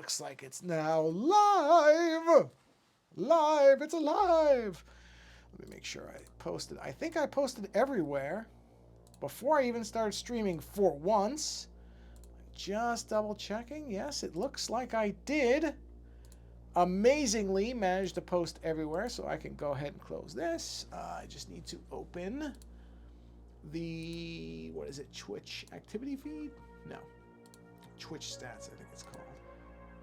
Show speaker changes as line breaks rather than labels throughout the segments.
looks like it's now live. Live, it's alive. Let me make sure I posted. I think I posted everywhere before I even started streaming for once. Just double checking. Yes, it looks like I did. Amazingly managed to post everywhere, so I can go ahead and close this. I just need to open the, what is it, Twitch activity feed? No. Twitch stats, I think it's called.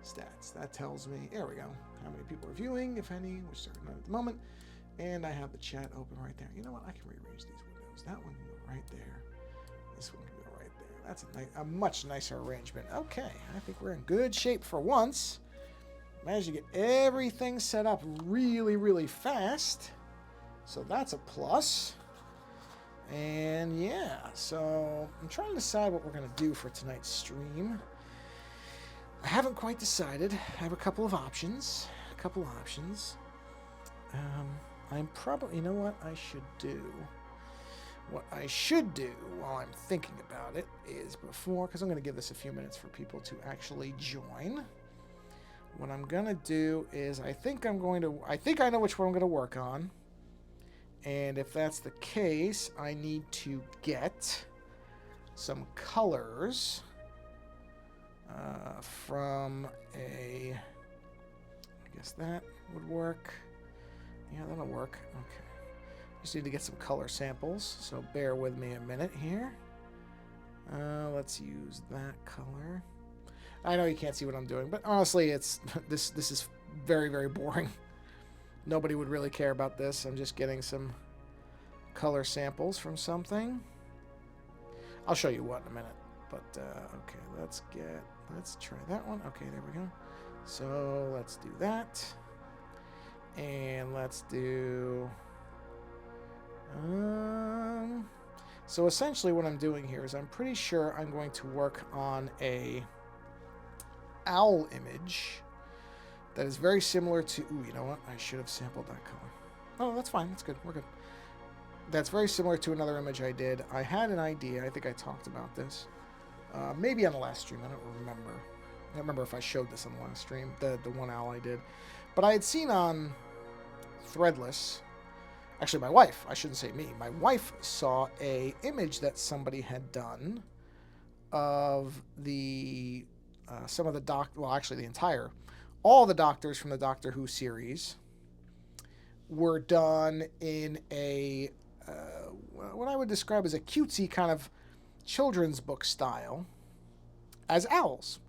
Stats. That tells me, there we go, how many people are viewing, if any, which are not at the moment. And I have the chat open right there. You know what? I can rearrange these windows. That one can go right there. This one can go right there. That's a much nicer arrangement. Okay, I think we're in good shape for once. Managed to get everything set up really, really fast. So that's a plus. And yeah, so I'm trying to decide what we're going to do for tonight's stream. I haven't quite decided. I have a couple of options. I'm probably, you know what I should do? What I should do while I'm thinking about it is before, because I'm going to give this a few minutes for people to actually join. What I'm going to do is I think I know which one I'm going to work on. And if that's the case, I need to get some colors from I guess that would work. Yeah, that'll work. Okay. Just need to get some color samples, so bear with me a minute here. Let's use that color. I know you can't see what I'm doing, but honestly, it's this is very, very boring. Nobody would really care about this. I'm just getting some color samples from something. I'll show you what in a minute. But okay, let's try that one. Okay, there we go. So let's do that. And let's do so essentially what I'm doing here is I'm pretty sure I'm going to work on a owl image that is very similar to, ooh, you know what? I should have sampled that color. Oh, that's fine. That's good. We're good. That's very similar to another image I did. I had an idea. I think I talked about this. Maybe on the last stream. I don't remember. I don't remember if I showed this on the last stream, the one owl I did. But I had seen on Threadless, actually my wife, I shouldn't say me, my wife saw a image that somebody had done of the, some of the well, actually all the doctors from the Doctor Who series were done in a, what I would describe as a cutesy kind of children's book style as owls,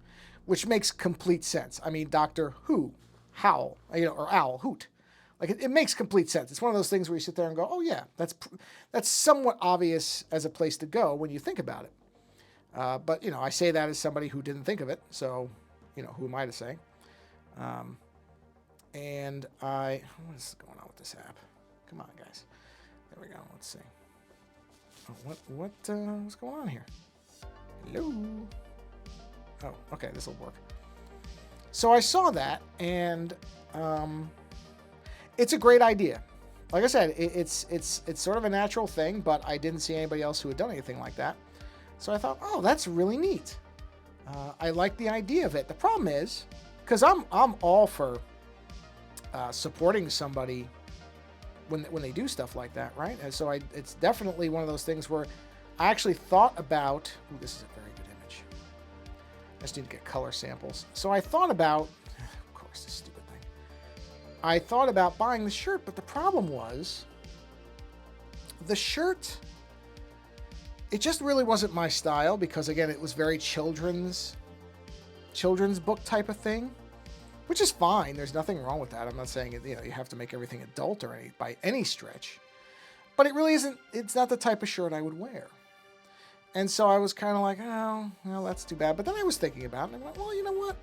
which makes complete sense. I mean, Doctor Who, Howl, or Owl, Hoot. Like, it makes complete sense. It's one of those things where you sit there and go, oh yeah, that's somewhat obvious as a place to go when you think about it. But, I say that as somebody who didn't think of it, so, who am I to say? And what is going on with this app? Come on, guys. There we go. Let's see. Oh, what's going on here? Hello? Oh, okay, this will work. So I saw that, and it's a great idea. Like I said, it's sort of a natural thing, but I didn't see anybody else who had done anything like that. So I thought, oh, that's really neat. I like the idea of it. The problem is, because I'm all for supporting somebody when they do stuff like that, right? And so it's definitely one of those things where I actually thought about, ooh, this is a very good image. I just need to get color samples. So I thought about, of course, this stupid thing. I thought about buying the shirt, but the problem was the shirt, it just really wasn't my style because, again, it was very children's book type of thing, which is fine. There's nothing wrong with that. I'm not saying you have to make everything adult or by any stretch, but it really isn't. It's not the type of shirt I would wear. And so I was kind of like, oh, well, that's too bad. But then I was thinking about it, and I went, well, you know what?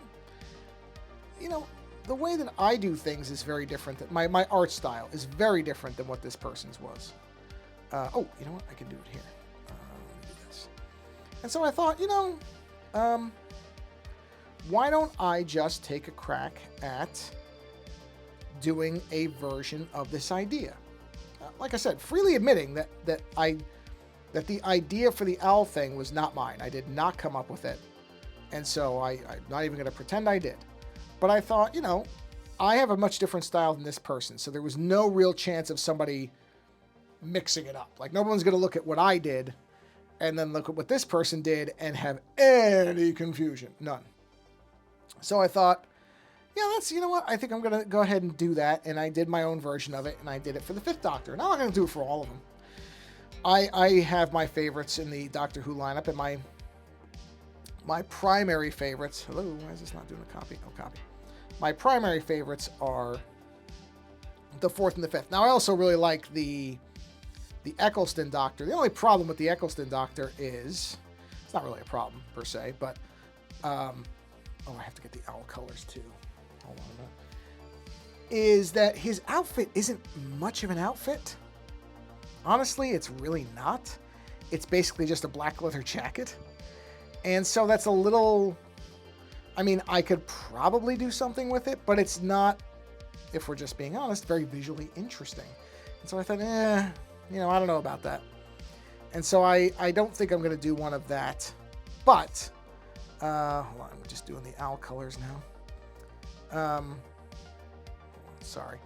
The way that I do things is very different. My art style is very different than what this person's was. Oh, you know what? I can do it here. Let me do this. And so I thought, why don't I just take a crack at doing a version of this idea? Like I said, freely admitting that the idea for the owl thing was not mine. I did not come up with it. And so I'm not even going to pretend I did. But I thought, you know, I have a much different style than this person, so there was no real chance of somebody mixing it up. Like, no one's going to look at what I did and then look at what this person did and have any confusion. None. So I thought, yeah, you know what? I think I'm going to go ahead and do that. And I did my own version of it, and I did it for the 5th Doctor. Now I'm going to do it for all of them. I have my favorites in the Doctor Who lineup, and my primary favorites. Hello, why is this not doing a copy? Oh, copy. My primary favorites are the 4th and the 5th. Now, I also really like the Eccleston Doctor. The only problem with the Eccleston Doctor is, it's not really a problem per se, but, oh, I have to get the owl colors too. Hold on a minute. Is that his outfit isn't much of an outfit. Honestly, it's really not. It's basically just a black leather jacket. And so that's a little, I mean, I could probably do something with it, but it's not, if we're just being honest, very visually interesting. And so I thought, you know, I don't know about that. And so I don't think I'm going to do one of that. But, hold on, we're just doing the owl colors now. Sorry,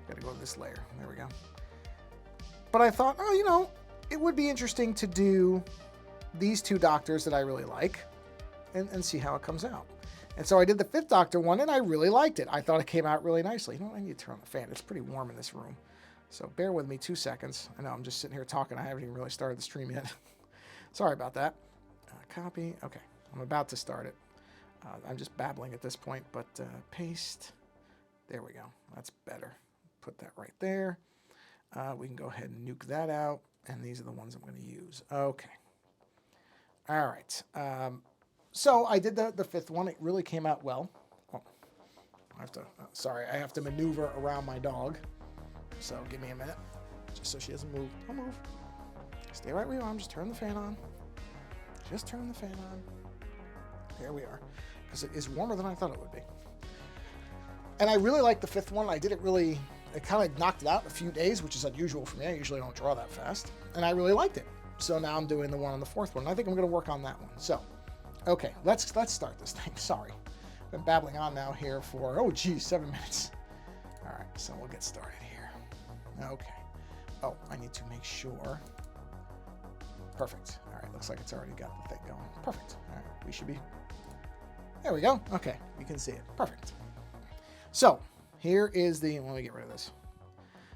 got to go to this layer. There we go. But I thought, oh, you know, it would be interesting to do these 2 Doctors that I really like and see how it comes out. And so I did the 5th Doctor one, and I really liked it. I thought it came out really nicely. You know, I need to turn on the fan. It's pretty warm in this room. So bear with me 2 seconds. I know I'm just sitting here talking. I haven't even really started the stream yet. Sorry about that. Copy. Okay, I'm about to start it. I'm just babbling at this point, but paste. There we go. That's better. Put that right there. We can go ahead and nuke that out, and these are the ones I'm going to use. Okay. All right. So I did the 5th one. It really came out well. Oh, I have to, sorry, I have to maneuver around my dog. So give me a minute, just so she doesn't move. Don't move. Stay right where you are. Just turn the fan on. Just turn the fan on. There we are. Because it is warmer than I thought it would be. And I really like the 5th one. I did it really, it kind of knocked it out in a few days, which is unusual for me. I usually don't draw that fast. And I really liked it. So now I'm doing the one on the 4th one. I think I'm going to work on that one. So, okay, let's start this thing. Sorry. I've been babbling on now here for, 7 minutes. All right, so we'll get started here. Okay. Oh, I need to make sure. Perfect. All right, looks like it's already got the thing going. Perfect. All right, we should be. There we go. Okay, you can see it. Perfect. So, here is the, let me get rid of this.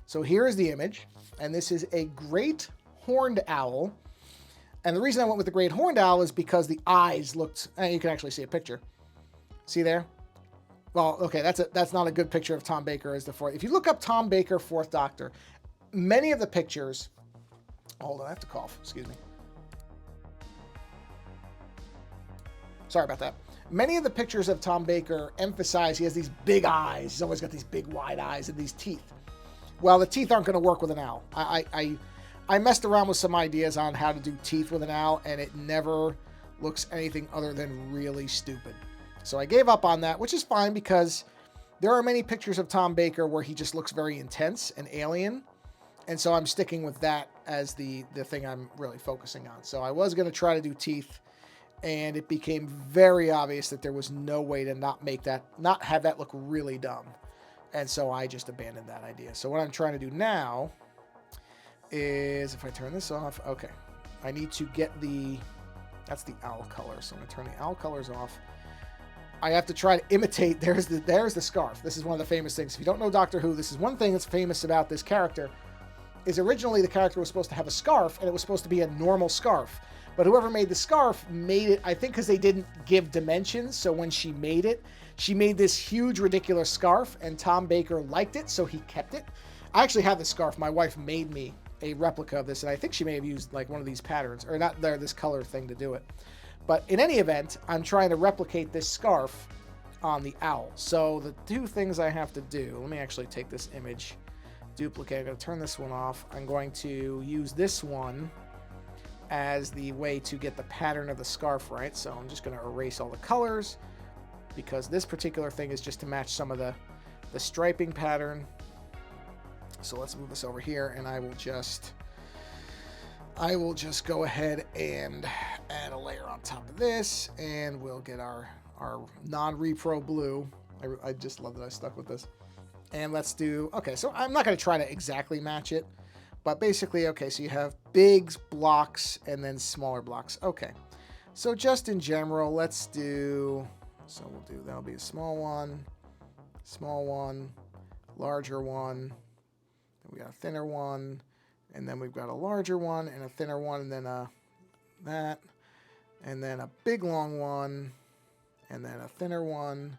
So here is the image, and this is a great horned owl. And the reason I went with the great horned owl is because the eyes looked, and you can actually see a picture. See there? Well, okay, that's not a good picture of Tom Baker as the 4th. If you look up Tom Baker, 4th Doctor, many of the pictures, hold on, I have to cough, excuse me. Sorry about that. Many of the pictures of Tom Baker emphasize he has these big eyes. He's always got these big wide eyes and these teeth. Well, the teeth aren't going to work with an owl. I messed around with some ideas on how to do teeth with an owl, and it never looks anything other than really stupid. So I gave up on that, which is fine because there are many pictures of Tom Baker where he just looks very intense and alien. And so I'm sticking with that as the thing I'm really focusing on. So I was going to try to do teeth, and it became very obvious that there was no way to not have that look really dumb. And so I just abandoned that idea. So what I'm trying to do now is, if I turn this off, okay, I need to get that's the owl color. So I'm going to turn the owl colors off. I have to try to imitate, there's the scarf. This is one of the famous things. If you don't know Doctor Who, this is one thing that's famous about this character, is originally the character was supposed to have a scarf, and it was supposed to be a normal scarf. But whoever made the scarf made it, I think because they didn't give dimensions, so when she made it, she made this huge, ridiculous scarf, and Tom Baker liked it, so he kept it. I actually have this scarf. My wife made me a replica of this, and I think she may have used like one of these patterns, or not this color thing to do it. But in any event, I'm trying to replicate this scarf on the owl. So the 2 things I have to do, let me actually take this image, duplicate, I'm going to turn this one off. I'm going to use this one as the way to get the pattern of the scarf right. So I'm just going to erase all the colors because this particular thing is just to match some of the striping pattern. So let's move this over here, and I will just go ahead and add a layer on top of this, and we'll get our non-repro blue I just love that I stuck with this. And let's do, okay, so I'm not going to try to exactly match it, but basically, okay, so you have big blocks and then smaller blocks. Okay, so just in general, let's do, so we'll do, that'll be a small one, larger one, then we got a thinner one, and then we've got a larger one and a thinner one, and then that, and then a big long one, and then a thinner one,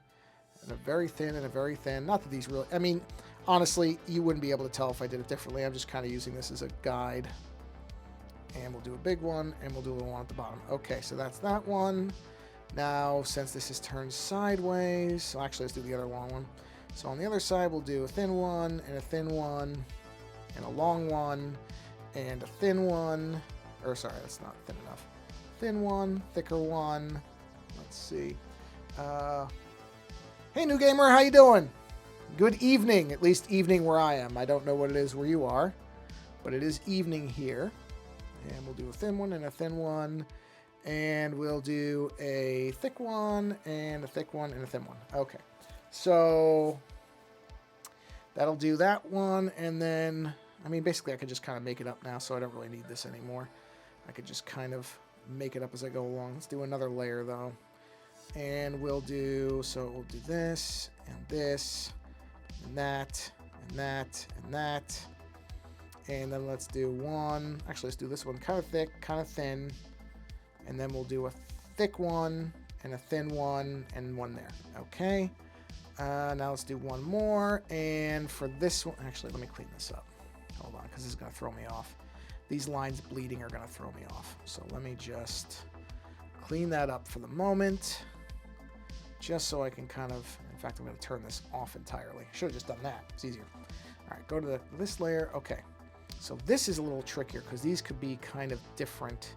and a very thin and a very thin. Not that these really, I mean, honestly, you wouldn't be able to tell if I did it differently. I'm just kind of using this as a guide. And we'll do a big one, and we'll do a little one at the bottom. Okay, so that's that one. Now, since this is turned sideways, so actually let's do the other long one. So on the other side, we'll do a thin one, and a thin one, and a long one, and a thin one. Or sorry, that's not thin enough. Thin one, thicker one. Let's see. Hey, new gamer, how you doing? Good evening, at least evening where I am. I don't know what it is where you are, but it is evening here. And we'll do a thin one and a thin one, and we'll do a thick one and a thick one and a thin one. Okay, so that'll do that one, and then, I mean, basically I could just kind of make it up now, so I don't really need this anymore. I could just kind of make it up as I go along. Let's do another layer, though. And we'll do, so we'll do this, and that, and that, and that. And then let's do one, actually let's do this one kind of thick, kind of thin. And then we'll do a thick one, and a thin one, and one there. Okay. Now let's do one more. And for this one, actually let me clean this up. Hold on, because this is going to throw me off. These lines bleeding are going to throw me off. So let me just clean that up for the moment. Just so I can kind of, in fact, I'm going to turn this off entirely. Should have just done that. It's easier. All right, go to this layer. Okay. So this is a little trickier because these could be kind of different.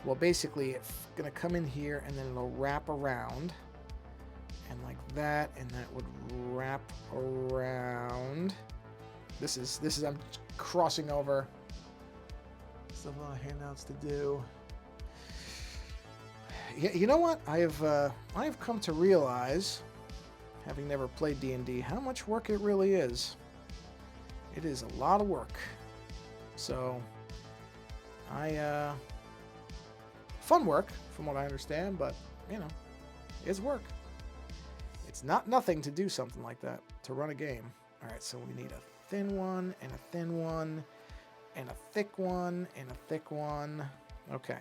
Well, basically, it's going to come in here, and then it'll wrap around. And like that, and that would wrap around. This is I'm crossing over. Still a lot of handouts to do. You know what? I have come to realize, having never played D&D, how much work it really is. It is a lot of work. So, fun work, from what I understand, but, you know, it's work. It's not nothing to do something like that, to run a game. All right, so we need a thin one, and a thin one, and a thick one, and a thick one. Okay.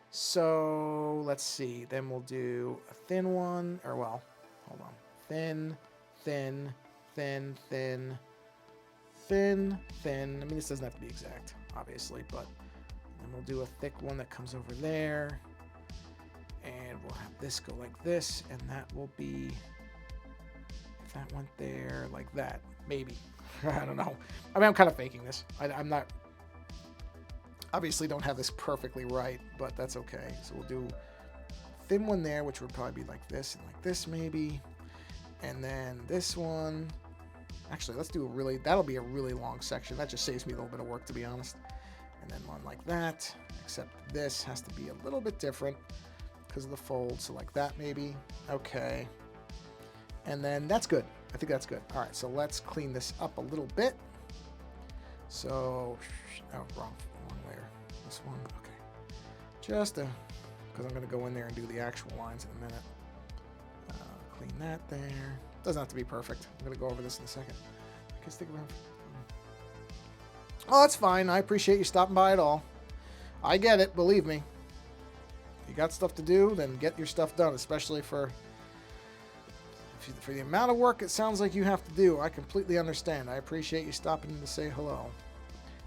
So, let's see. Then we'll do a thin one, or well, hold on. Thin, thin, thin, thin, thin, thin. I mean, this doesn't have to be exact, obviously, but then we'll do a thick one that comes over there. And we'll have this go like this, and that will be, if that went there, like that, maybe. I don't know. I mean, I'm kind of faking this. I'm not, obviously don't have this perfectly right, but that's okay. So we'll do thin one there, which would probably be like this and like this maybe. And then this one, actually let's do a really, that'll be a really long section. That just saves me a little bit of work, to be honest. And then one like that, except this has to be a little bit different because of the fold. So like that maybe. Okay. And then that's good. I think that's good. All right, so let's clean this up a little bit. So, oh, wrong layer. This one, okay. Just because I'm going to go in there and do the actual lines in a minute. Clean that there. Doesn't have to be perfect. I'm going to go over this in a second. I can stick around. Oh, that's fine. I appreciate you stopping by at all. I get it, believe me. You got stuff to do, then get your stuff done, especially for the amount of work it sounds like you have to do. I completely understand. I appreciate you stopping in to say hello.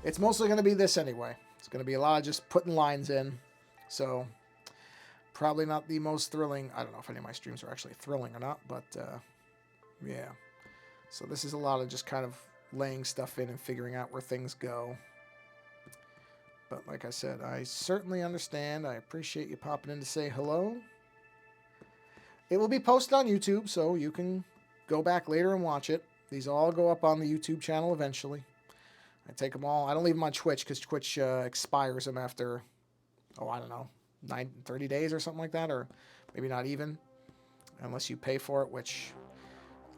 It's mostly going to be this anyway. It's going to be a lot of just putting lines in. So, probably not the most thrilling. I don't know if any of my streams are actually thrilling or not, but yeah. So this is a lot of just kind of laying stuff in and figuring out where things go. But like I said, I certainly understand. I appreciate you popping in to say hello. It will be posted on YouTube, so you can go back later and watch it. These all go up on the YouTube channel eventually. I take them all. I don't leave them on Twitch because Twitch expires them after, I don't know, 30 days or something like that, or maybe not even, unless you pay for it, which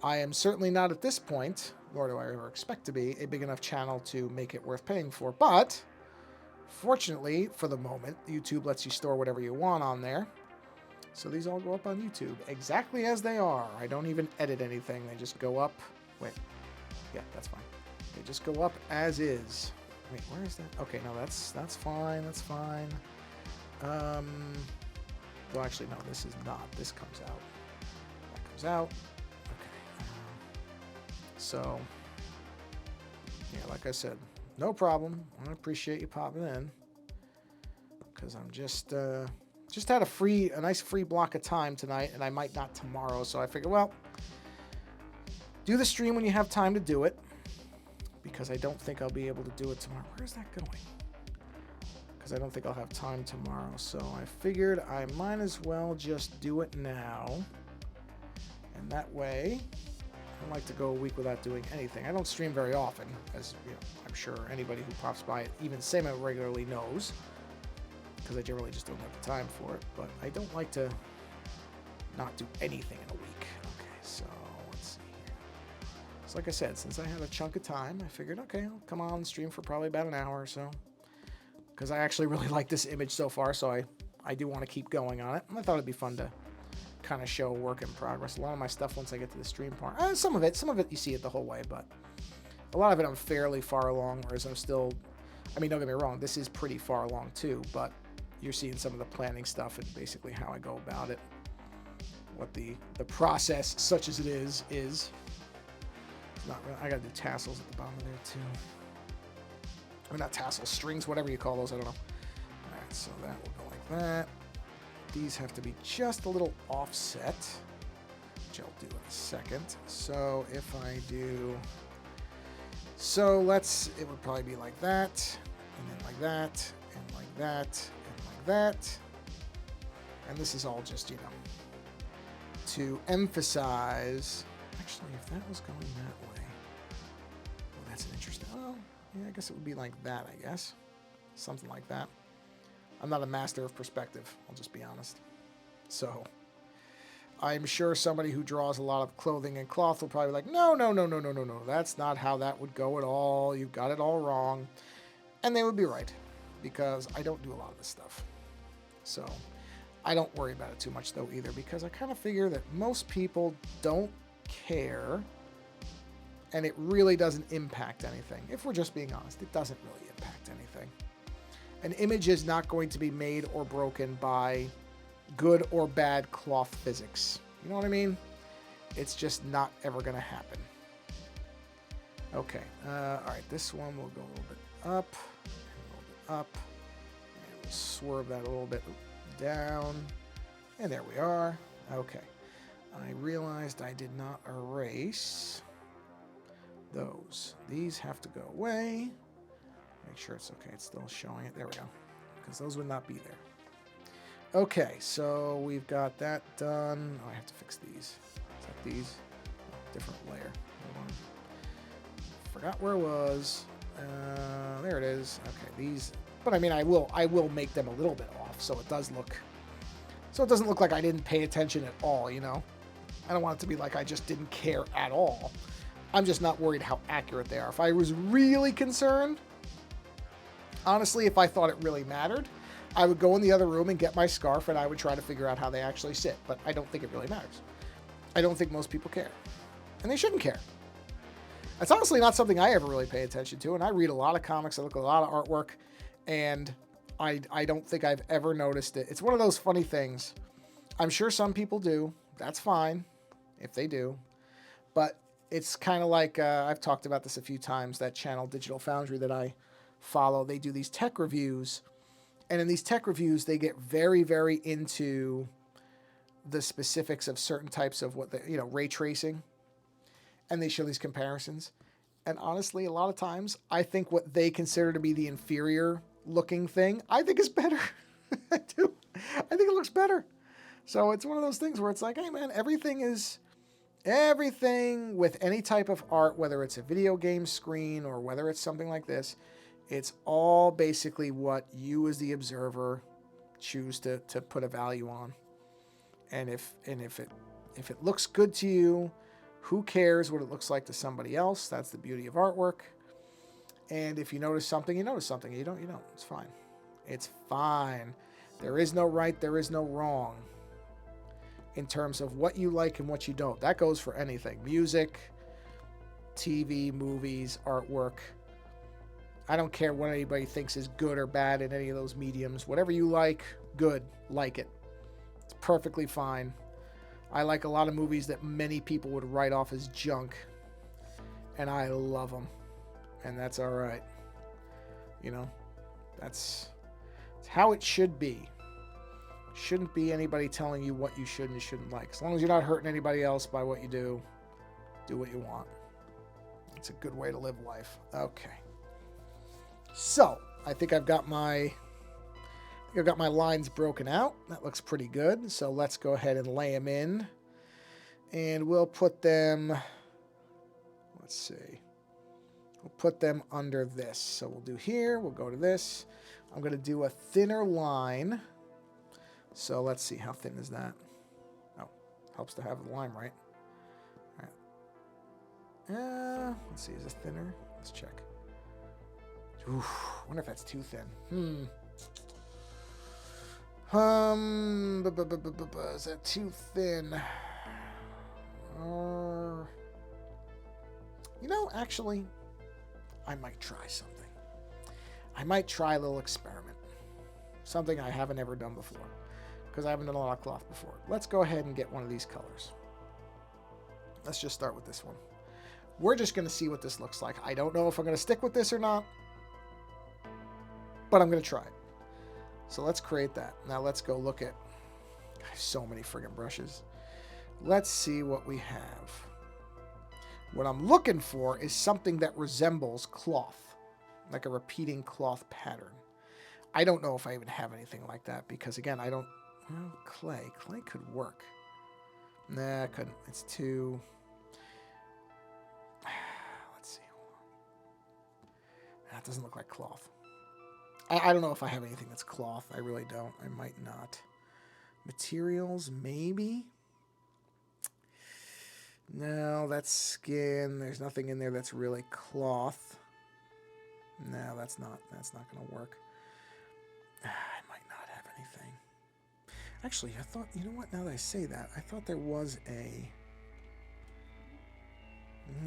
I am certainly not at this point, nor do I ever expect to be, a big enough channel to make it worth paying for. But fortunately, for the moment, YouTube lets you store whatever you want on there. So these all go up on YouTube exactly as they are. I don't even edit anything. They just go up. Wait. Yeah, that's fine. They just go up as is. Wait, where is that? Okay, no, that's fine. That's fine. Well, actually, no, this is not. This comes out. That comes out. Okay. So, yeah, like I said, no problem. I appreciate you popping in because I'm just had a nice free block of time tonight, and I might not tomorrow. So I figured, well, do the stream when you have time to do it, because I don't think I'll be able to do it tomorrow. Where's that going? Because I don't think I'll have time tomorrow. So I figured I might as well just do it now. And that way, I don't like to go a week without doing anything. I don't stream very often, as you know, I'm sure anybody who pops by, even semi-regularly, knows, because I generally just don't have the time for it. But I don't like to not do anything in a week. Okay, so let's see here. So like I said, since I had a chunk of time, I figured, okay, I'll come on and stream for probably about an hour or so, because I actually really like this image so far, so I do want to keep going on it. And I thought it'd be fun to kind of show work in progress. A lot of my stuff, once I get to the stream part, some of it you see it the whole way, but a lot of it I'm fairly far along, whereas I'm still, I mean, don't get me wrong, this is pretty far along too, but you're seeing some of the planning stuff and basically how I go about it. What the process, such as it is. It's not really, I gotta do tassels at the bottom of there too. Or not tassels, strings, whatever you call those, I don't know. Alright, so that will go like that. These have to be just a little offset, which I'll do in a second. So if I do, so it would probably be like that, and then like that, and like that, and like that. And this is all just, you know, to emphasize, actually, if that was going that way, well, that's an interesting, oh, yeah, I guess it would be like that, I guess. Something like that. I'm not a master of perspective, I'll just be honest. So, I'm sure somebody who draws a lot of clothing and cloth will probably be like, no, that's not how that would go at all. You've got it all wrong. And they would be right, because I don't do a lot of this stuff. So, I don't worry about it too much, though, either, because I kind of figure that most people don't care, and it really doesn't impact anything. If we're just being honest, it doesn't really impact anything. An image is not going to be made or broken by good or bad cloth physics. You know what I mean? It's just not ever going to happen. Okay. All right. This one will go a little bit up, and a little bit up, and we'll swerve that a little bit down, and there we are. Okay. I realized I did not erase those. These have to go away. Make sure it's okay. It's still showing it. There we go. Because those would not be there. Okay, so we've got that done. Oh, I have to fix these. Is that these? Oh, different layer. Hold on. Forgot where it was. There it is. Okay, these. But I mean, I will make them a little bit off, so it does look. So it doesn't look like I didn't pay attention at all. You know, I don't want it to be like I just didn't care at all. I'm just not worried how accurate they are. If I was really concerned. Honestly, if I thought it really mattered, I would go in the other room and get my scarf and I would try to figure out how they actually sit. But I don't think it really matters. I don't think most people care. And they shouldn't care. It's honestly not something I ever really pay attention to. And I read a lot of comics. I look at a lot of artwork. And I don't think I've ever noticed it. It's one of those funny things. I'm sure some people do. That's fine if they do. But it's kind of like, I've talked about this a few times, that channel Digital Foundry that I follow. They do these tech reviews, and in these tech reviews they get very, very into the specifics of certain types of what ray tracing, and they show these comparisons. And honestly, a lot of times I think what they consider to be the inferior looking thing, I think is better. I do. I think it looks better. So it's one of those things where it's like, hey man, everything with any type of art, whether it's a video game screen or whether it's something like this, it's all basically what you as the observer choose to put a value on. And if it looks good to you, Who cares what it looks like to somebody else? That's the beauty of artwork. And if you notice something, you notice something. You don't, you don't. It's fine. It's fine. There is no right, there is no wrong in terms of what you like and what you don't. That goes for anything. Music, TV, movies, artwork. I don't care what anybody thinks is good or bad in any of those mediums. Whatever you like, good. Like it. It's perfectly fine. I like a lot of movies that many people would write off as junk. And I love them. And that's all right. You know, that's how it should be. Shouldn't be anybody telling you what you should and shouldn't like. As long as you're not hurting anybody else by what you do what you want. It's a good way to live life. Okay. So, I think I've got my lines broken out. That looks pretty good. So let's go ahead and lay them in. And we'll put them, let's see. We'll put them under this. So we'll do here. We'll go to this. I'm going to do a thinner line. So let's see. How thin is that? Oh, helps to have the line right. All right. Let's see. Is this thinner? Let's check. Oof, I wonder if that's too thin. Is that too thin? You know, actually, I might try something. I might try a little experiment. Something I haven't ever done before. Because I haven't done a lot of cloth before. Let's go ahead and get one of these colors. Let's just start with this one. We're just going to see what this looks like. I don't know if I'm going to stick with this or not. But I'm going to try it. So let's create that. Now let's go look at... I have so many friggin' brushes. Let's see what we have. What I'm looking for is something that resembles cloth. Like a repeating cloth pattern. I don't know if I even have anything like that. Because again, I don't... Well, clay. Clay could work. Nah, I couldn't. It's too... Let's see. That doesn't look like cloth. I don't know if I have anything that's cloth. I really don't. I might not. Materials, maybe? No, that's skin. There's nothing in there that's really cloth. No, that's not going to work. I might not have anything. Actually, I thought, you know what? Now that I say that, I thought there was a...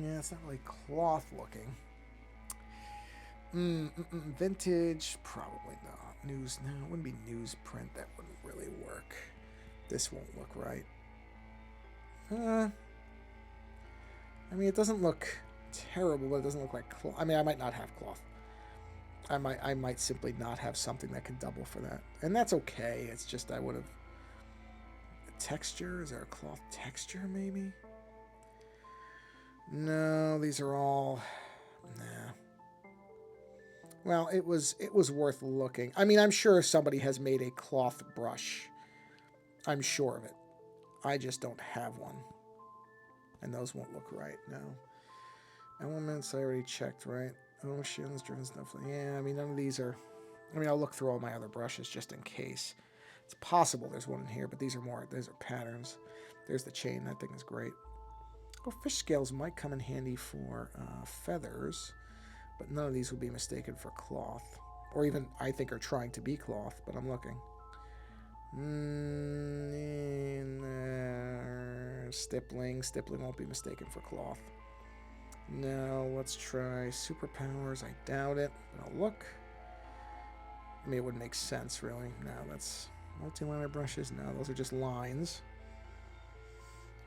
Yeah, it's not really cloth looking. Vintage, probably not. News, no, it wouldn't be newsprint. That wouldn't really work. This won't look right. I mean, it doesn't look terrible, but it doesn't look like cloth. I mean, I might not have cloth. I might simply not have something that can double for that. And that's okay. It's just I would have... Texture? Is there a cloth texture, maybe? No, these are all... Nah. Well, it was worth looking. I mean, I'm sure somebody has made a cloth brush. I'm sure of it. I just don't have one. And those won't look right, no. Elements, I already checked, right? Oceans, driven stuff. Yeah, I mean, none of these are... I mean, I'll look through all my other brushes just in case. It's possible there's one in here, but these are patterns. There's the chain. That thing is great. Oh, fish scales might come in handy for feathers. But none of these would be mistaken for cloth. Or even, I think, are trying to be cloth, but I'm looking. Stippling. Stippling won't be mistaken for cloth. No, let's try superpowers. I doubt it, but I'll look. I mean, it wouldn't make sense, really. No, that's multi-liner brushes. No, those are just lines.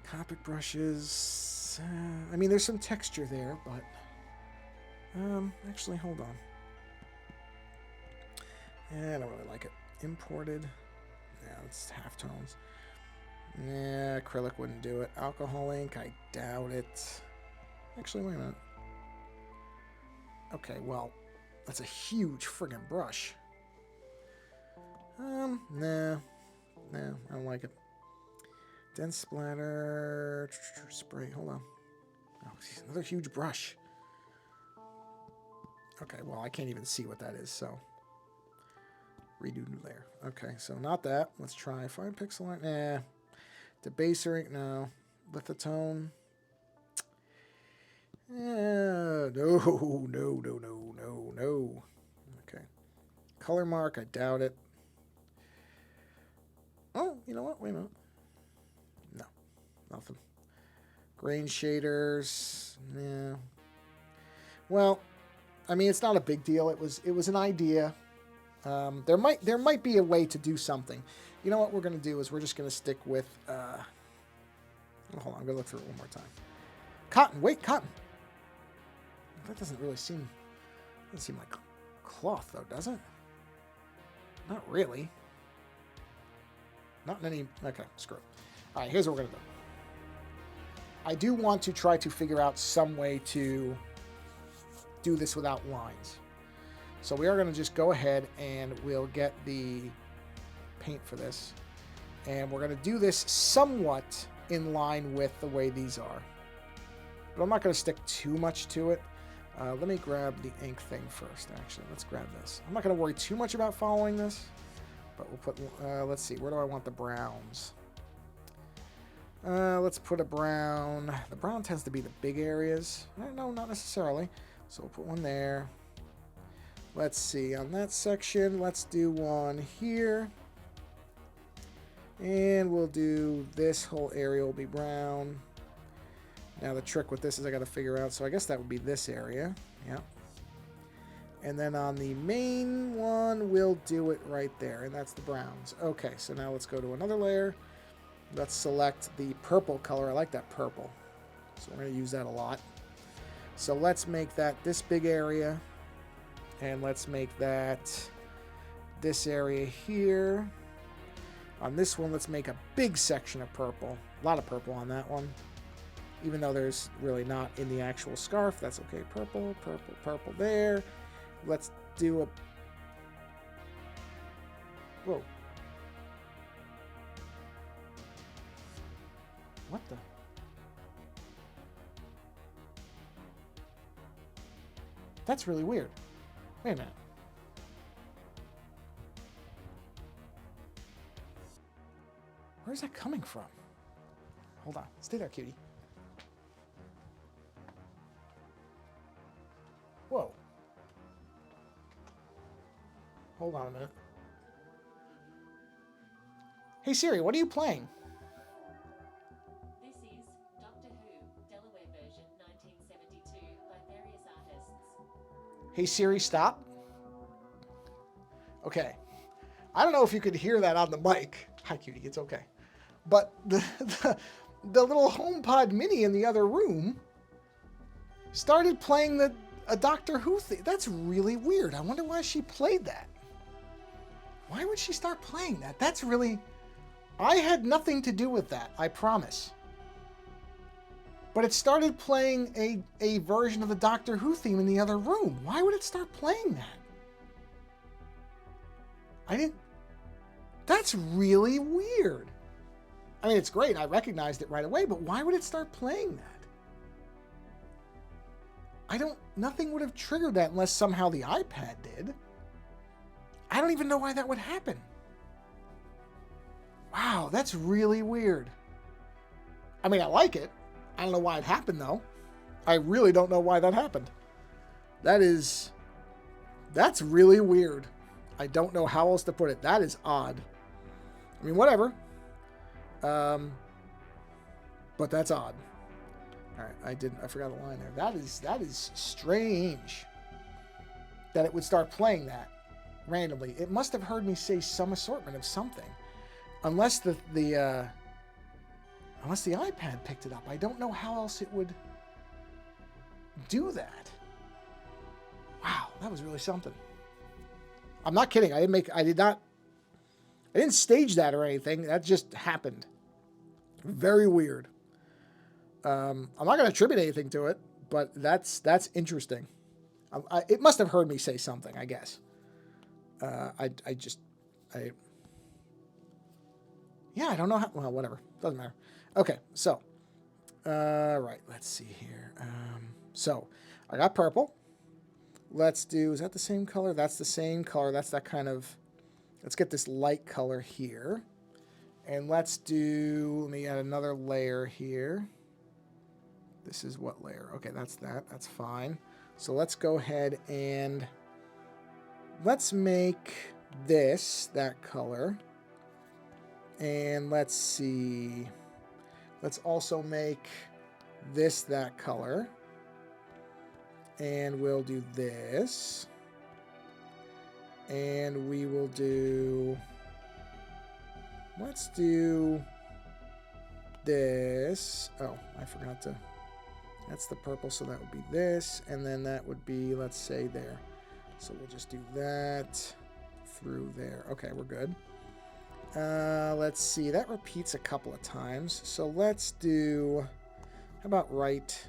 Copic brushes. I mean, there's some texture there, but... actually, hold on. Yeah, I don't really like it. Imported. Yeah, it's halftones. Yeah, acrylic wouldn't do it. Alcohol ink, I doubt it. Actually, wait a minute. Okay, well, that's a huge friggin' brush. Nah, I don't like it. Dense splatter. Spray, hold on. Oh, geez, another huge brush. Okay, well, I can't even see what that is, so. Redo new layer. Okay, so not that. Let's try fine pixel art. Nah. Debaser ink, no. Lithotone. No. Okay. Color mark, I doubt it. Oh, you know what? Wait a minute. No, nothing. Grain shaders. Yeah. Well, I mean, it's not a big deal. It was an idea. There might be a way to do something. You know what we're gonna do is we're just gonna stick with. Hold on, I'm gonna look through it one more time. Cotton. Wait, cotton. That doesn't seem like cloth though, does it? Not really. Not in any. Okay, screw it. All right, here's what we're gonna do. I do want to try to figure out some way to do this without lines. So we are going to just go ahead and we'll get the paint for this. And we're going to do this somewhat in line with the way these are. But I'm not going to stick too much to it. Let me grab the ink thing first, actually. Let's grab this. I'm not going to worry too much about following this. But we'll put, let's see, where do I want the browns? Let's put a brown. The brown tends to be the big areas. No, not necessarily. So we'll put one there. Let's see, on that section, let's do one here. And we'll do this whole area will be brown. Now the trick with this is I got to figure out, so I guess that would be this area. Yeah. And then on the main one, we'll do it right there, and that's the browns. Okay, so now let's go to another layer. Let's select the purple color. I like that purple, so we're going to use that a lot. So let's make that this big area. And let's make that this area here. On this one, let's make a big section of purple. A lot of purple on that one. Even though there's really not in the actual scarf. That's okay. Purple, purple, purple there. Let's do a... Whoa. What the... That's really weird. Wait a minute. Where's that coming from? Hold on. Stay there, cutie. Whoa. Hold on a minute. Hey Siri, what are you playing?
This is Doctor Who, Delaware version, 1972, by various artists.
Hey Siri, stop. Okay. I don't know if you could hear that on the mic. Hi, cutie. It's okay. But the little HomePod mini in the other room started playing a Doctor Who thing. That's really weird. I wonder why she played that. Why would she start playing that? That's really... I had nothing to do with that, I promise. But it started playing a version of the Doctor Who theme in the other room. Why would it start playing that? I didn't... That's really weird. I mean, it's great. I recognized it right away, but why would it start playing that? Nothing would have triggered that unless somehow the iPad did. I don't even know why that would happen. Wow, that's really weird. I mean, I like it. I don't know why it happened, though. I really don't know why that happened. That's really weird. I don't know how else to put it. That is odd. I mean, whatever. But that's odd. All right, I forgot a line there. That is strange that it would start playing that randomly. It must have heard me say some assortment of something. Unless the iPad picked it up. I don't know how else it would do that. Wow, that was really something. I'm not kidding. I didn't stage that or anything. That just happened. Very weird. I'm not going to attribute anything to it, but that's interesting. It must have heard me say something, I guess. I don't know how. Well, whatever. Doesn't matter. Okay, so, right. Let's see here. So, I got purple. Let's do. Is that the same color? That's the same color. That's that kind of. Let's get this light color here, and let's do. Let me add another layer here. This is what layer? Okay, that's that. That's fine. So let's go ahead and let's make this that color. And let's see. Let's also make this that color. And we'll do this. And we will do... Let's do this. Oh, I forgot to... That's the purple, so that would be this. And then that would be, let's say, there. So we'll just do that through there. Okay, we're good. Let's see. That repeats a couple of times. So let's do... How about right...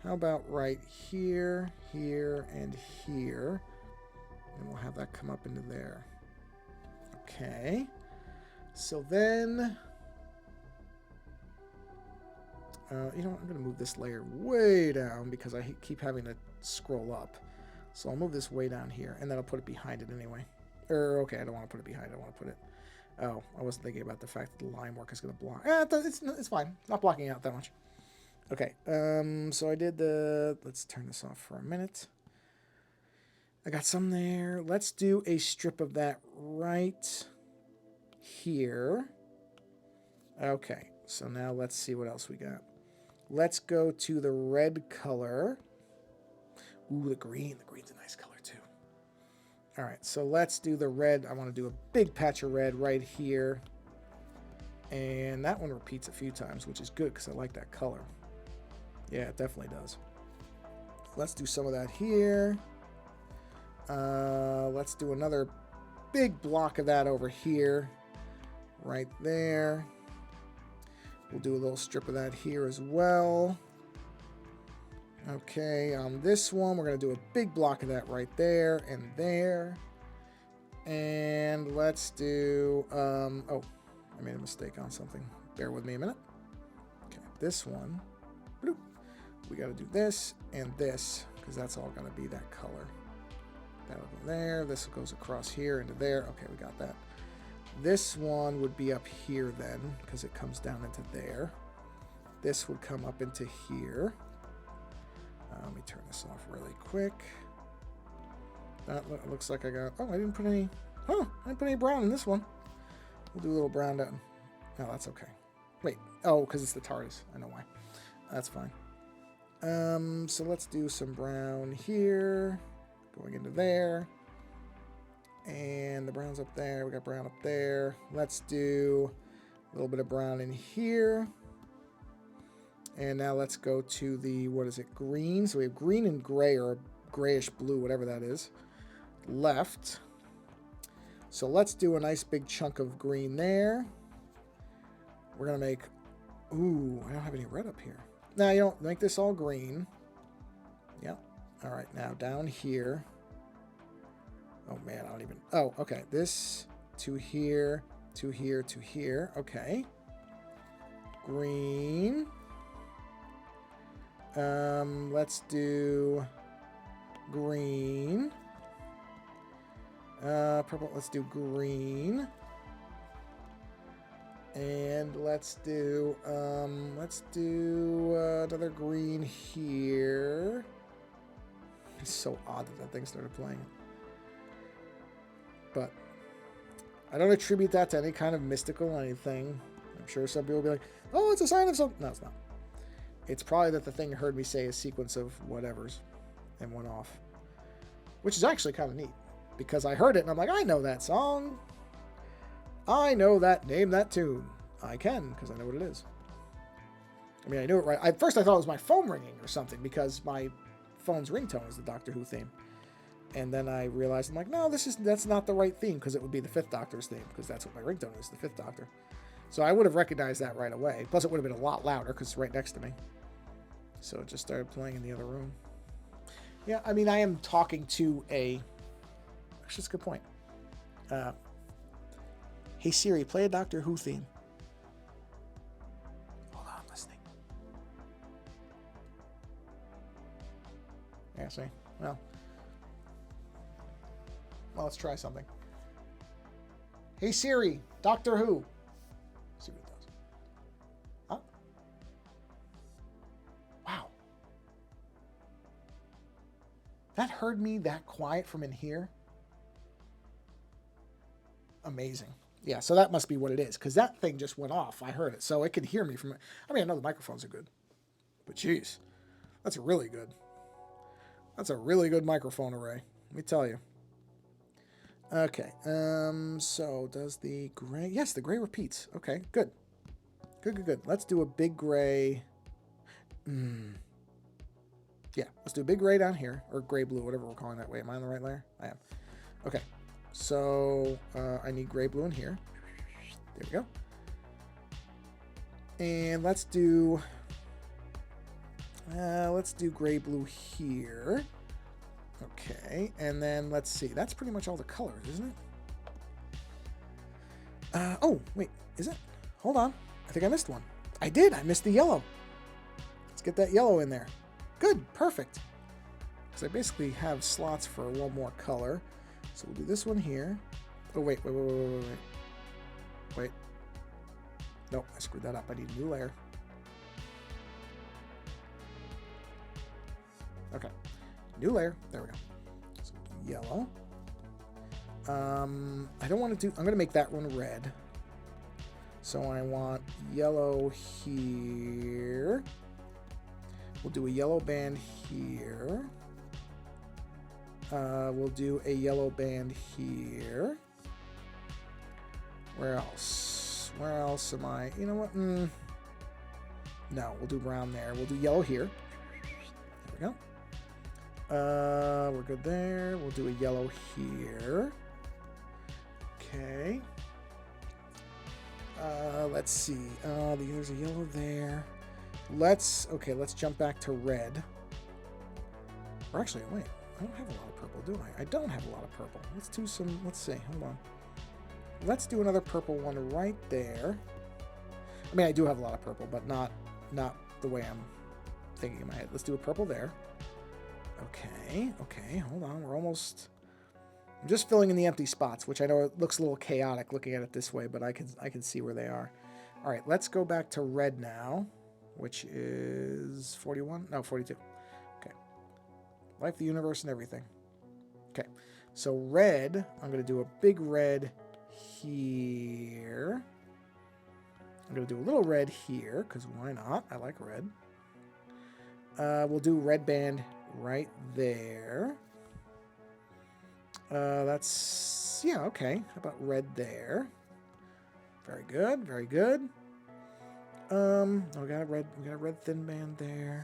How about right here, here, and here? And we'll have that come up into there. Okay. So then... you know what? I'm going to move this layer way down because I keep having to scroll up. So I'll move this way down here, and then I'll put it behind it anyway. Okay, I don't want to put it behind it. I want to put it... Oh, I wasn't thinking about the fact that the line work is going to block. It's fine. Not blocking out that much. Okay, so I did the... Let's turn this off for a minute. I got some there. Let's do a strip of that right here. Okay, so now let's see what else we got. Let's go to the red color. Ooh, the green. The green's a nice color too. All right, so let's do the red. I want to do a big patch of red right here. And that one repeats a few times, which is good because I like that color. Yeah, it definitely does. Let's do some of that here. Let's do another big block of that over here. Right there. We'll do a little strip of that here as well. Okay, on this one, we're going to do a big block of that right there and there. And let's do... oh, I made a mistake on something. Bear with me a minute. Okay, this one. Bloop. We got to do this and this because that's all going to be that color. That'll go there. This goes across here into there. Okay, we got that. This one would be up here then because it comes down into there. This would come up into here. Let me turn this off really quick. That looks like I got... Oh, I didn't put any... Huh, I didn't put any brown in this one. We'll do a little brown down. No, that's okay. Wait. Oh, because it's the TARDIS. I know why. That's fine. So let's do some brown here. Going into there. And the brown's up there. We got brown up there. Let's do a little bit of brown in here. And now let's go to the, what is it, green. So we have green and gray, or grayish blue, whatever that is, left. So let's do a nice big chunk of green there. We're going to make, ooh, I don't have any red up here. Now, you don't make this all green. Yep. All right, now down here. Oh, man, I don't even... Oh, okay. This to here, to here, to here. Okay. Green. Let's do green. Purple. Let's do green. And let's do another green here. It's so odd that that thing started playing. But I don't attribute that to any kind of mystical anything. I'm sure some people will be like, oh, it's a sign of something. No, it's not. It's probably that the thing heard me say a sequence of whatevers and went off. Which is actually kind of neat. Because I heard it and I'm like, I know that song. I know that, name that tune. I can, because I know what it is. I mean, I knew it right. At first I thought it was my phone ringing or something, because my phone's ringtone is the Doctor Who theme. And then I realized, I'm like, no, that's not the right theme, because it would be the Fifth Doctor's theme, because that's what my ringtone is, the Fifth Doctor. So I would have recognized that right away. Plus, it would have been a lot louder, because it's right next to me. So it just started playing in the other room. Yeah, I mean, I am talking to a... Actually, that's a good point. Hey Siri, play a Doctor Who theme. Hold on, I'm listening. Yeah, see? Well, let's try something. Hey Siri, Doctor Who. See what it does. Huh? That heard me that quiet from in here. Amazing. Yeah, so that must be what it is, because that thing just went off. I heard it, so it could hear me from. I mean, I know the microphones are good, but geez, that's really good. That's a really good microphone array. Let me tell you. Okay. So does the gray? Yes, the gray repeats. Okay. Good. Good. Good. Good. Let's do a big gray. Yeah. Let's do a big gray down here, or gray blue, whatever we're calling that. Wait, am I on the right layer? I am. Okay. So I need gray blue in here. There we go. And let's do gray blue here. Okay, and then let's see. That's pretty much all the colors, isn't it? Oh, wait, is it? Hold on. I think I missed one. I did. I missed the yellow. Let's get that yellow in there. Good, perfect. Because I basically have slots for one more color. So we'll do this one here. Oh, wait. Wait. Nope, I screwed that up. I need a new layer. Okay. New layer. There we go. So yellow. I don't want to do... I'm going to make that one red. So I want yellow here. We'll do a yellow band here. We'll do a yellow band here. Where else? Where else am I? You know what? No, we'll do brown there. We'll do yellow here. There we go. We're good there. We'll do a yellow here. Okay. Let's see. There's a yellow there. Let's jump back to red. Or actually, wait. I don't have a lot of purple, do I? I don't have a lot of purple. Let's do some, let's see. Hold on. Let's do another purple one right there. I mean, I do have a lot of purple, but not the way I'm thinking in my head. Let's do a purple there. Okay, hold on. We're almost... I'm just filling in the empty spots, which I know it looks a little chaotic looking at it this way, but I can see where they are. All right, let's go back to red now, which is 41? No, 42. Okay. Life, the universe, and everything. Okay, so red, I'm going to do a big red here. I'm going to do a little red here, because why not? I like red. We'll do red band right there. That's, yeah, okay. How about red there? Very good, very good. We got a red thin band there.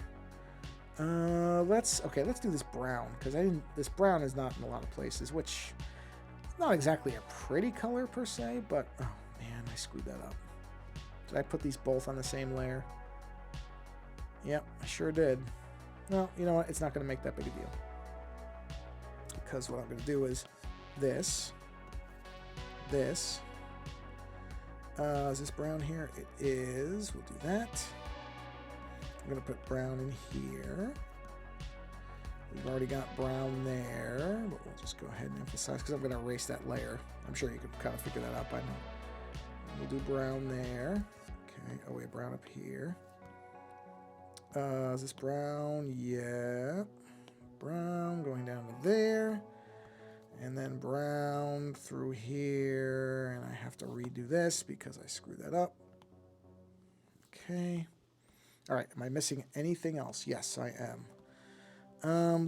Let's do this brown, because this brown is not in a lot of places, which is not exactly a pretty color per se, but, oh man, I screwed that up. Did I put these both on the same layer? Yep, I sure did. Well, you know what? It's not going to make that big a deal. Because what I'm going to do is this. Is this brown here? It is. We'll do that. I'm going to put brown in here. We've already got brown there, but we'll just go ahead and emphasize because I'm going to erase that layer. I'm sure you could kind of figure that out by now. We'll do brown there. Okay. Oh, wait, brown up here. Is this brown? Yeah. Brown going down to there. And then brown through here. And I have to redo this because I screwed that up. Okay. All right. Am I missing anything else? Yes, I am.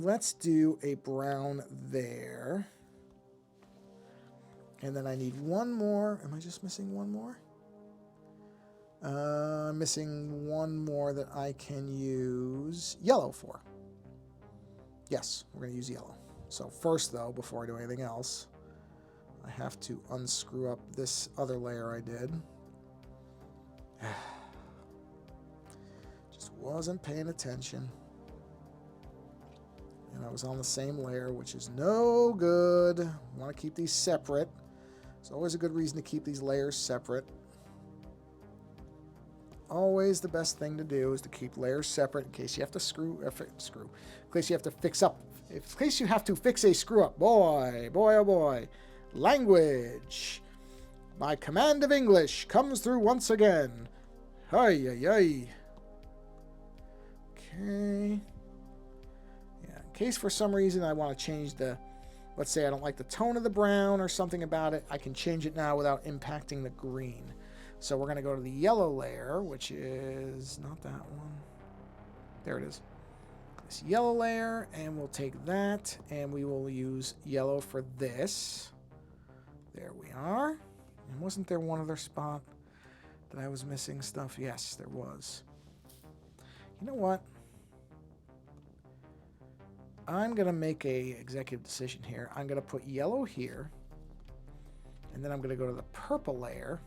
Let's do a brown there. And then I need one more. Am I just missing one more? I'm missing one more that I can use yellow for. Yes, we're going to use yellow. So first, though, before I do anything else, I have to unscrew up this other layer I did. Just wasn't paying attention. And I was on the same layer, which is no good. I want to keep these separate. It's always a good reason to keep these layers separate. Always the best thing to do is to keep layers separate in case you have to in case you have to fix up, in case you have to fix a screw up. Boy, oh boy. Language. My command of English comes through once again. Hi. Okay. Yeah, in case for some reason I want to change the, let's say I don't like the tone of the brown or something about it, I can change it now without impacting the green. So we're going to go to the yellow layer, which is not that one. There it is. This yellow layer, and we'll take that, and we will use yellow for this. There we are. And wasn't there one other spot that I was missing stuff? Yes, there was. You know what? I'm going to make a executive decision here. I'm going to put yellow here, and then I'm going to go to the purple layer,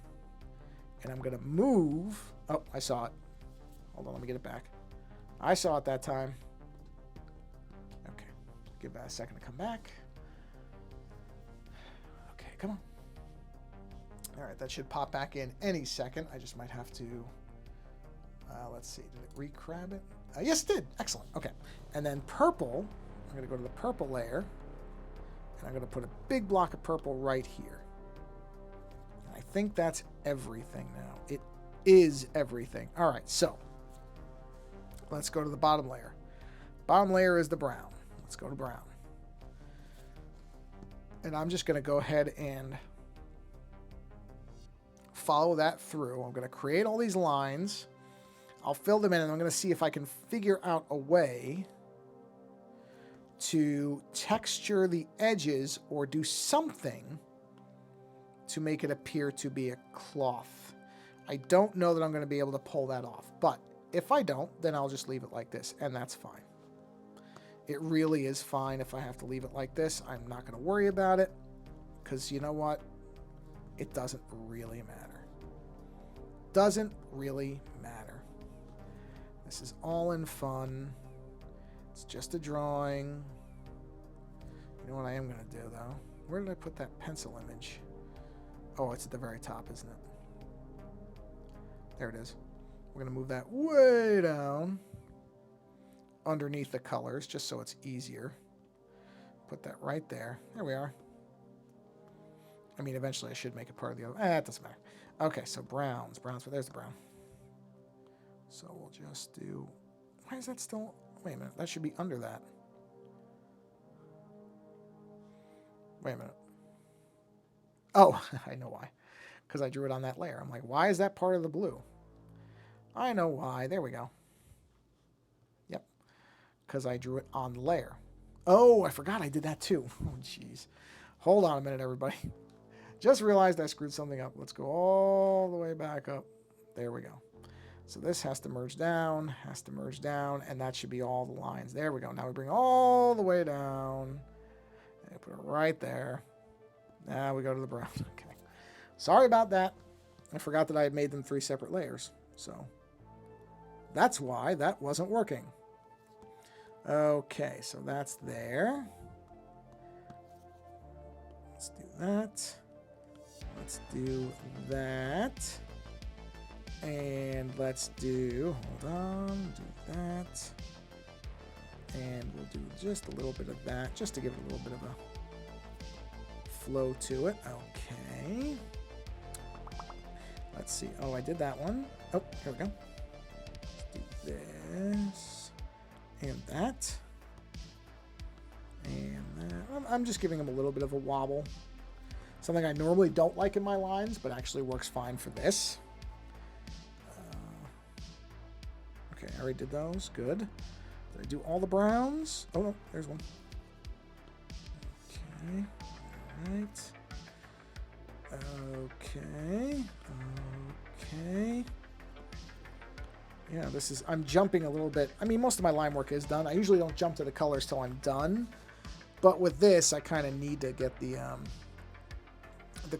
and I'm going to move. Oh, I saw it. Hold on, let me get it back. I saw it that time. Okay, give that a second to come back. Okay, come on. All right, that should pop back in any second. I just might have to, let's see, did it re-crab it? Yes, it did. Excellent. Okay, and then purple, I'm going to go to the purple layer, and I'm going to put a big block of purple right here. And I think that's everything now. It is everything. All right, so let's go to the bottom layer. Bottom layer is the brown. Let's go to brown. And I'm just going to go ahead and follow that through. I'm going to create all these lines. I'll fill them in, and I'm going to see if I can figure out a way to texture the edges or do something to make it appear to be a cloth. I don't know that I'm going to be able to pull that off, but if I don't, then I'll just leave it like this, and that's fine. It really is fine if I have to leave it like this. I'm not going to worry about it, because you know what? It doesn't really matter. Doesn't really matter. This is all in fun. It's just a drawing. You know what I am going to do, though? Where did I put that pencil image? Oh, it's at the very top, isn't it? There it is. We're going to move that way down underneath the colors, just so it's easier. Put that right there. There we are. I mean, eventually I should make it part of the other. It doesn't matter. Okay, so browns. There's the brown. So we'll just do... Why is that still... Wait a minute. That should be under that. Wait a minute. Oh, I know why. Because I drew it on that layer. I'm like, why is that part of the blue? I know why. There we go. Yep. Because I drew it on the layer. Oh, I forgot I did that too. Oh, jeez. Hold on a minute, everybody. Just realized I screwed something up. Let's go all the way back up. There we go. So this has to merge down, and that should be all the lines. There we go. Now we bring all the way down, and put it right there. Now we go to the brown. Okay. Sorry about that. I forgot that I had made them 3 separate layers. So that's why that wasn't working. Okay, so that's there. Let's do that. Let's do that. And let's do, hold on, do that. And we'll do just a little bit of that, just to give it a little bit of a flow to it. Okay. Let's see. Oh, I did that one. Oh, here we go. Let's do this. And that. And that. I'm just giving them a little bit of a wobble. Something I normally don't like in my lines, but actually works fine for this. Okay, I already did those. Good. Did I do all the browns? Oh, no, there's one. Okay. All right. Okay. Okay. Yeah, this is... I'm jumping a little bit. I mean, most of my line work is done. I usually don't jump to the colors till I'm done. But with this, I kind of need to get the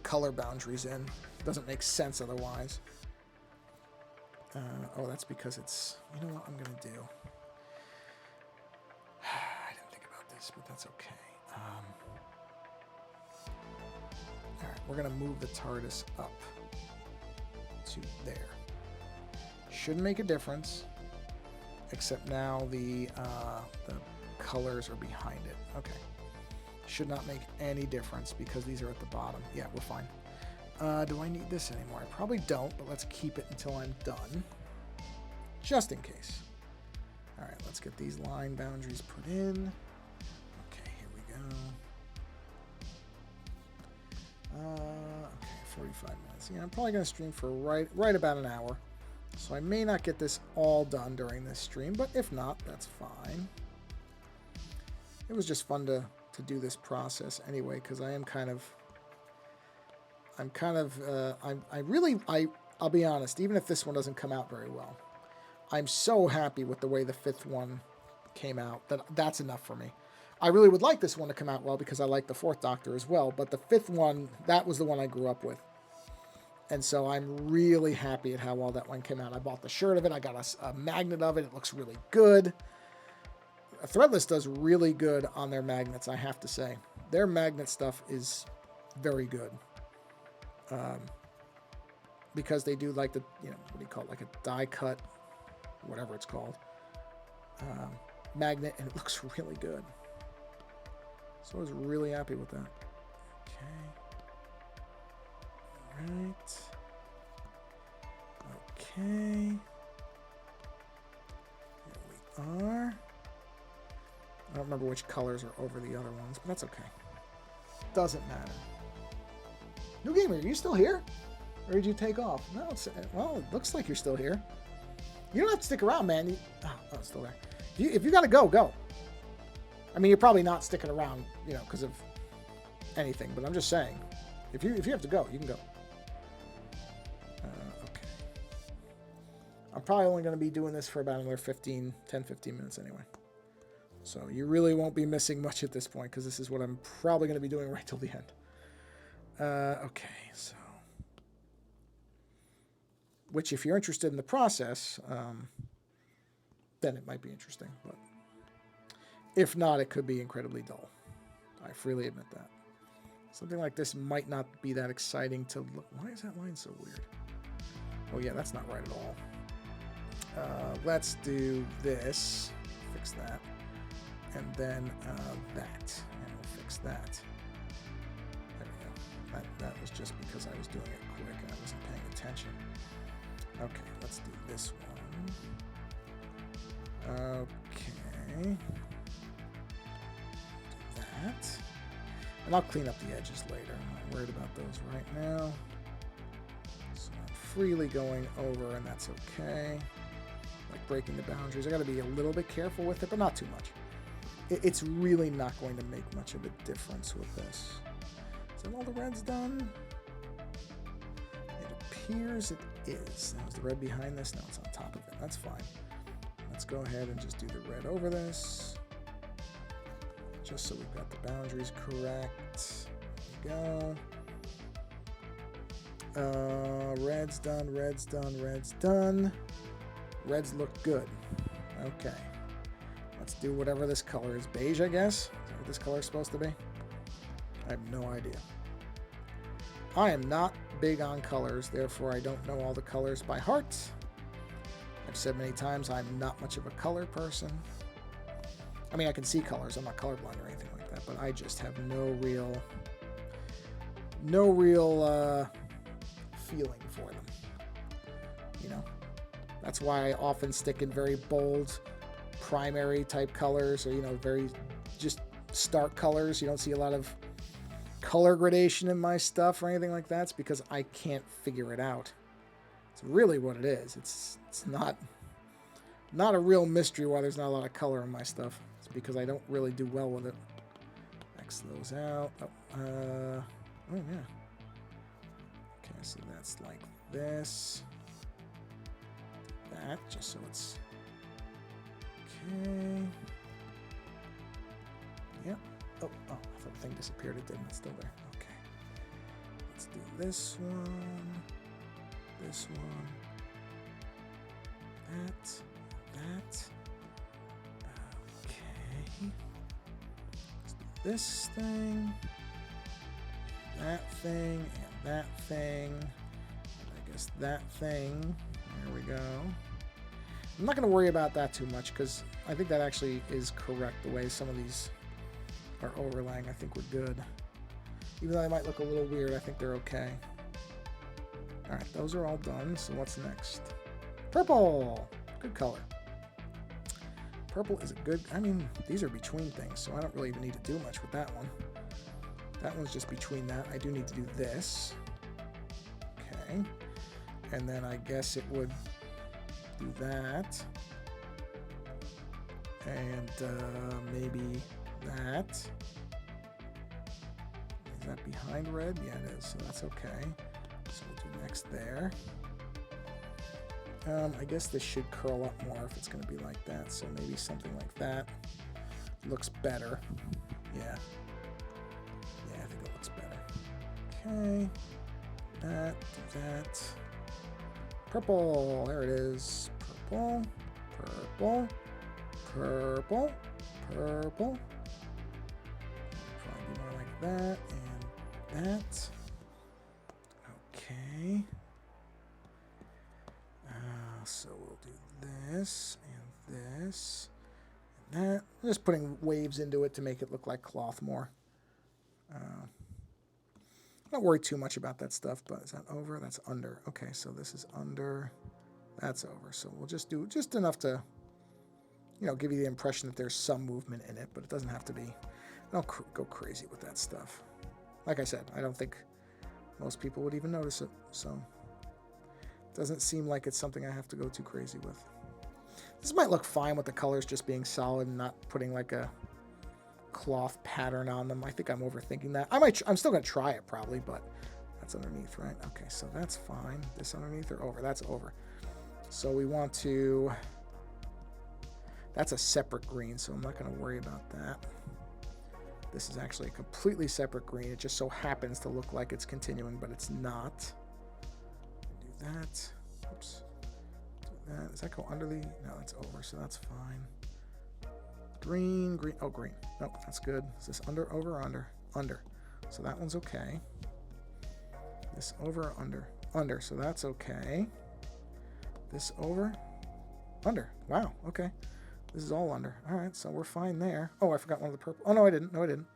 color boundaries in. It doesn't make sense otherwise. Oh, that's because it's... You know what I'm going to do? I didn't think about this, but that's okay. All right, we're going to move the TARDIS up to there. Shouldn't make a difference, except now the colors are behind it. Okay. Should not make any difference because these are at the bottom. Yeah, we're fine. Do I need this anymore? I probably don't, but let's keep it until I'm done. Just in case. All right, let's get these line boundaries put in. Okay, 45 minutes. Yeah, I'm probably going to stream for right about an hour. So I may not get this all done during this stream, but if not, that's fine. It was just fun to do this process anyway, because I'll be honest, even if this one doesn't come out very well, I'm so happy with the way the 5th one came out that's enough for me. I really would like this one to come out well because I like the 4th Doctor as well, but the 5th one, that was the one I grew up with. And so I'm really happy at how well that one came out. I bought the shirt of it. I got a magnet of it. It looks really good. Threadless does really good on their magnets, I have to say. Their magnet stuff is very good. Because they do like the, what do you call it? Like a die cut, whatever it's called. Magnet, and it looks really good. So I was really happy with that. Okay. Right. Okay. Here we are. I don't remember which colors are over the other ones, but that's okay. Doesn't matter. New Gamer, are you still here? Or did you take off? No, well, it looks like you're still here. You don't have to stick around, man. Oh, it's still there. If you gotta go, go. I mean, you're probably not sticking around, because of anything. But I'm just saying, if you have to go, you can go. Okay. I'm probably only going to be doing this for about another 10, 15 minutes anyway. So you really won't be missing much at this point, because this is what I'm probably going to be doing right till the end. Okay, so. Which, if you're interested in the process, then it might be interesting. But if not, it could be incredibly dull. I freely admit that. Something like this might not be that exciting to look. Why is that line so weird? Oh yeah, that's not right at all. Let's do this. Fix that. And then that. And we'll fix that. There we go. That was just because I was doing it quick and I wasn't paying attention. Okay, let's do this one. Okay. Do that. And I'll clean up the edges later. I'm not worried about those right now. So I'm freely going over, and that's okay. Like breaking the boundaries. I got to be a little bit careful with it, but not too much. It's really not going to make much of a difference with this. Is that all the red's done? It appears it is. Now, is the red behind this? No, it's on top of it. That's fine. Let's go ahead and just do the red over this. Just so we've got the boundaries correct. There we go. Red's done, red's done, red's done. Reds look good. Okay. Let's do whatever this color is. Beige, I guess? Is that what this color is supposed to be? I have no idea. I am not big on colors, therefore I don't know all the colors by heart. I've said many times I'm not much of a color person. I mean, I can see colors. I'm not colorblind or anything like that, but I just have no real feeling for them. That's why I often stick in very bold primary type colors, or very just stark colors. You don't see a lot of color gradation in my stuff or anything like that. It's because I can't figure it out. It's really what it is. It's not a real mystery why there's not a lot of color in my stuff. It's because I don't really do well with it. X those out. Oh yeah. Okay, so that's like this. That, just so it's okay. Yep. Oh, I thought the thing disappeared. It didn't. It's still there. Okay. Let's do this one. This one. That. Okay. Let's do this thing. That thing. And that thing. And I guess that thing. There we go. I'm not going to worry about that too much because I think that actually is correct the way some of these are overlaying. I think we're good. Even though they might look a little weird, I think they're okay. Alright, those are all done. So what's next? Purple! Good color. Purple is a good... I mean, these are between things, so I don't really even need to do much with that one. That one's just between that. I do need to do this. Okay. And then I guess it would do that. And maybe that. Is that behind red? Yeah, it is. So that's okay. So we'll do next there. I guess this should curl up more if it's going to be like that. So maybe something like that looks better. Yeah. Yeah, I think it looks better. Okay. That, do that. Purple. There it is. Purple. Purple. Purple. Purple. Probably more like that and that. Okay. So we'll do this and this and that. I'm just putting waves into it to make it look like cloth more. Not worry too much about that stuff, but is that over? That's under. Okay, so this is under. That's over. So we'll just do just enough to, you know, give you the impression that there's some movement in it, but it doesn't have to be. Don't go crazy with that stuff. Like I said, I don't think most people would even notice it. So it doesn't seem like it's something I have to go too crazy with. This might look fine with the colors just being solid and not putting like a cloth pattern on them. I think I'm overthinking that. I'm still gonna try it probably, but that's underneath, right? Okay, so that's fine. This underneath or over? That's over. So we want to. That's a separate green, so I'm not gonna worry about that. This is actually a completely separate green. It just so happens to look like it's continuing, but it's not. Do that. Oops. Do that. Does that go under the? No, that's over, so that's fine. Green, green. Oh, green. Nope, that's good. Is this under, over, or under? Under. So that one's okay. This over, or under? Under. So that's okay. This over, under. Wow. Okay. This is all under. All right. So we're fine there. Oh, I forgot one of the purple. Oh no, I didn't. No, I didn't.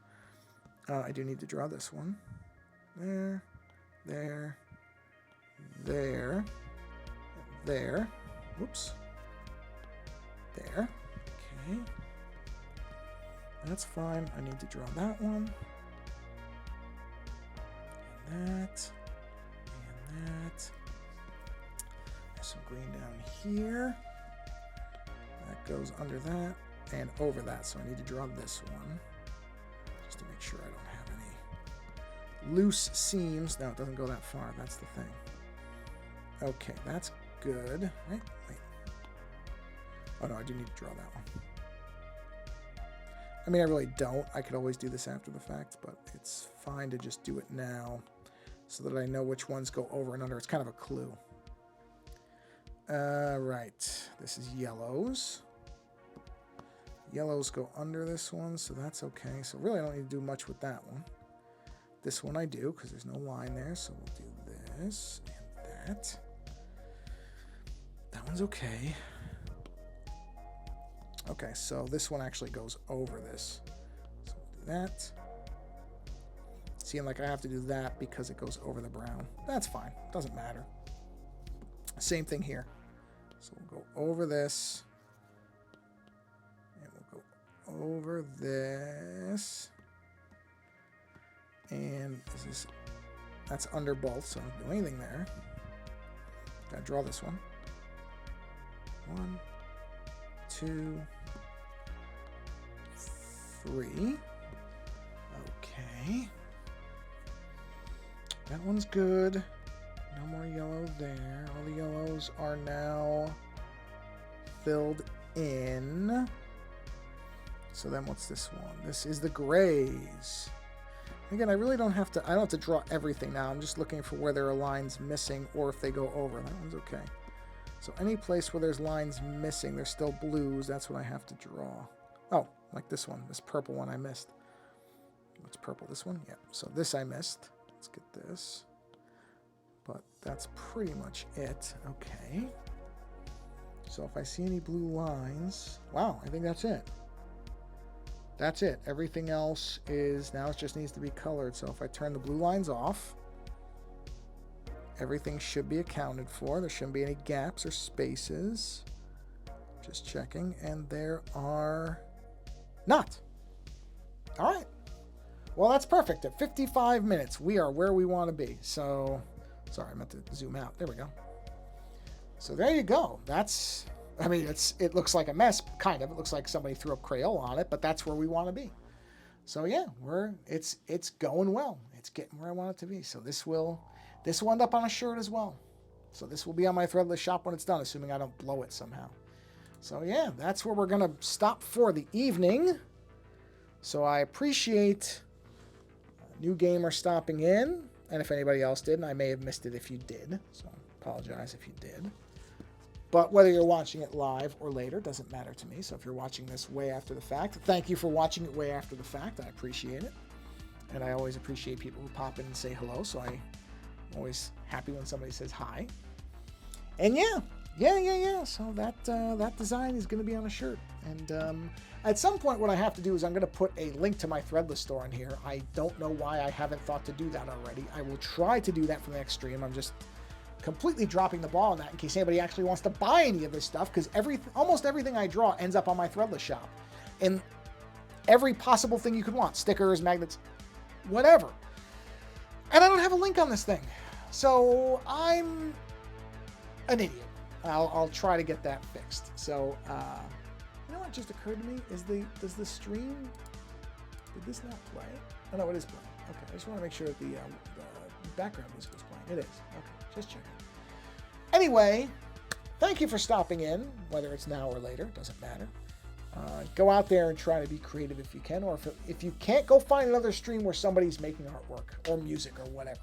I do need to draw this one. There. There. There. There. Whoops. There. Okay. That's fine. I need to draw that one. And that. And that. There's some green down here. That goes under that and over that. So I need to draw this one. Just to make sure I don't have any loose seams. No, it doesn't go that far. That's the thing. Okay, that's good. Right? Wait. Oh no, I do need to draw that one. I mean, I really don't. I could always do this after the fact, but it's fine to just do it now so that I know which ones go over and under. It's kind of a clue. Right. This is yellows. Yellows go under this one, so that's okay. So really I don't need to do much with that one. This one I do, because there's no line there, so we'll do this and that. That one's okay. Okay, so this one actually goes over this. So we'll do that. Seeing like I have to do that because it goes over the brown. That's fine. Doesn't matter. Same thing here. So we'll go over this. And we'll go over this. And this is, that's under both, so I don't do anything there. Gotta draw this one. 1, 2, 3. Okay. That one's good. No more yellow there. All the yellows are now filled in. So then what's this one? This is the grays. Again, I really don't have to, I don't have to draw everything now. I'm just looking for where there are lines missing or if they go over. That one's okay. So any place where there's lines missing, there's still blues. That's what I have to draw. Oh, like this one, this purple one I missed. What's purple? This one? Yeah. So this I missed. Let's get this. But that's pretty much it. Okay. So if I see any blue lines, wow, I think that's it. That's it. Everything else is, now it just needs to be colored. So if I turn the blue lines off, everything should be accounted for. There shouldn't be any gaps or spaces. Just checking. And there are not. All right. Well, that's perfect. At 55 minutes, we are where we want to be. So, sorry, I meant to zoom out. There we go. So there you go. That's, I mean, it looks like a mess, kind of. It looks like somebody threw up Crayola on it, but that's where we want to be. So yeah, it's going well. It's getting where I want it to be. So this will end up on a shirt as well. So this will be on my threadless shop when it's done, assuming I don't blow it somehow. So yeah, that's where we're gonna stop for the evening. So I appreciate New Gamer stopping in, and if anybody else did, and I may have missed it if you did, so I apologize if you did. But whether you're watching it live or later, doesn't matter to me. So if you're watching this way after the fact, thank you for watching it way after the fact. I appreciate it. And I always appreciate people who pop in and say hello, so I'm always happy when somebody says hi. And yeah. So that design is going to be on a shirt. And at some point, what I have to do is I'm going to put a link to my Threadless store in here. I don't know why I haven't thought to do that already. I will try to do that for the next stream. I'm just completely dropping the ball on that in case anybody actually wants to buy any of this stuff, because almost everything I draw ends up on my Threadless shop. And every possible thing you could want. Stickers, magnets, whatever. And I don't have a link on this thing. So I'm an idiot. I'll try to get that fixed. So, you know what just occurred to me? Does the stream, did this not play? Oh no, it is playing. Okay, I just want to make sure that the background music is playing. It is. Okay, just checking. Anyway, thank you for stopping in, whether it's now or later, doesn't matter. Go out there and try to be creative if you can, or if you can't, go find another stream where somebody's making artwork or music or whatever,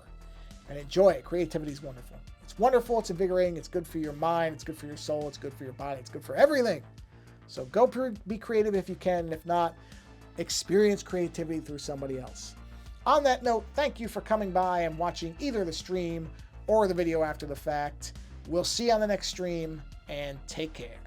and enjoy it. Creativity is wonderful. It's wonderful, it's invigorating, it's good for your mind, it's good for your soul, it's good for your body, it's good for everything. So go be creative if you can, and if not, experience creativity through somebody else. On that note, thank you for coming by and watching either the stream or the video after the fact. We'll see you on the next stream, and take care.